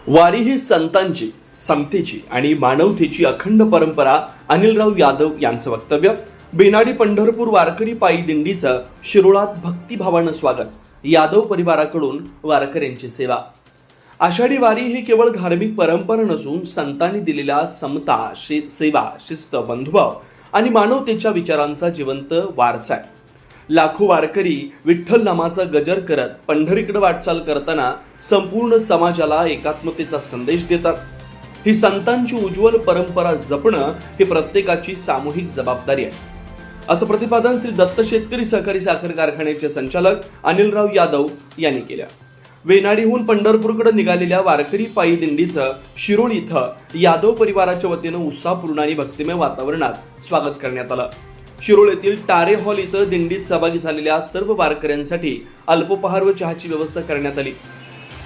वारी ही संतांची, समतेची आणि मानवतेची अखंड परंपरा. अनिलराव यादव यांचं वक्तव्य. बेनाडी पंढरपूर वारकरी पायी दिंडीचं शिरोळात भक्तिभावानं स्वागत. यादव परिवाराकडून वारकऱ्यांची सेवा. आषाढी वारी ही केवळ धार्मिक परंपरा नसून संतांनी दिलेल्या समता, सेवा, शिस्त, बंधुभाव आणि मानवतेच्या विचारांचा जिवंत वारसा आहे. लाखो वारकरी विठ्ठल नामाचा गजर करत पंढरीकडे वाटचाल करताना संपूर्ण समाजाला एकात्मतेचा संदेश देतात. ही संतांची उज्ज्वल परंपरा जपणं ही प्रत्येकाची सामूहिक जबाबदारी आहे, असं प्रतिपादन श्री दत्त शेतकरी सहकारी साखर कारखान्याचे संचालक अनिलराव यादव यांनी केलं. वेनाडीहून पंढरपूरकडे निघालेल्या वारकरी पायी दिंडीचं शिरोळ इथं यादव परिवाराच्या वतीनं उत्साहपूर्ण आणि भक्तिमय वातावरणात स्वागत करण्यात आलं. शिरोळ येथील टारे हॉल इथं दिंडीत सहभागी झालेल्या सर्व वारकऱ्यांसाठी अल्पोपहार व चहाची व्यवस्था करण्यात आली.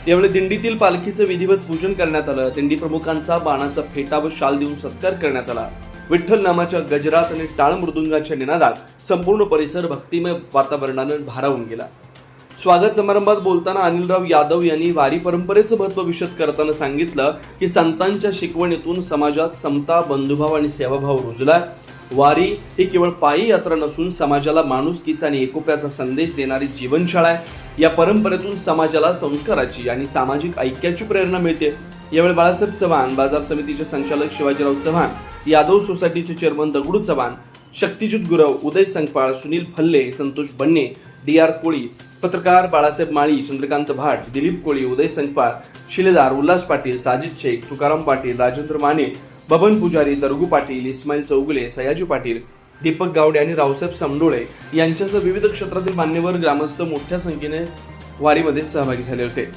यावेळी दिंडीतील पालखीचं विधिवत पूजन करण्यात आलं. दिंडी प्रमुखांचा बाणाचा फेटा व शाल देऊन सत्कार करण्यात आला. विठ्ठल नामाच्या गजरात आणि टाळ मृदुंगाच्या निनादात संपूर्ण परिसर भक्तिमय वातावरणानं भारावून गेला. स्वागत समारंभात बोलताना अनिलराव यादव यांनी वारी परंपरेचं महत्त्व विशद करताना सांगितलं की संतांच्या शिकवणीतून समाजात समता, बंधुभाव आणि सेवाभाव रुजला. वारी ही केवळ पायी यात्रा नसून समाजाला माणुसकीचा आणि एकोप्याचा संदेश देणारी जीवनशाळा आहे. या परंपरेतून समाजाला संस्काराची आणि सामाजिक ऐक्याची प्रेरणा मिळते. यावेळी बाळासाहेब चव्हाण, बाजार समितीचे संचालक शिवाजीराव चव्हाण, यादव सोसायटीचे चेअरमन दगडू चव्हाण, शक्तिजित गुरव, उदय संकपाळ, सुनील फल्ले, संतोष बन्ने, डी.आर. कोळी, पत्रकार बाळासाहेब माळी, चंद्रकांत भाट, दिलीप कोळी, उदय संकपाळ, शिलेदार उल्हास पाटील, साजिद शेख, तुकाराम पाटील, राजेंद्र माने, बबन पुजारी, दरगू पाटील, इस्माईल चौगुले, सयाजी पाटील, दीपक गावडे आणि रावसाहेब समडोळे यांच्यासह विविध क्षेत्रातील मान्यवर, ग्रामस्थ मोठ्या संख्येने वारीमध्ये सहभागी झाले होते.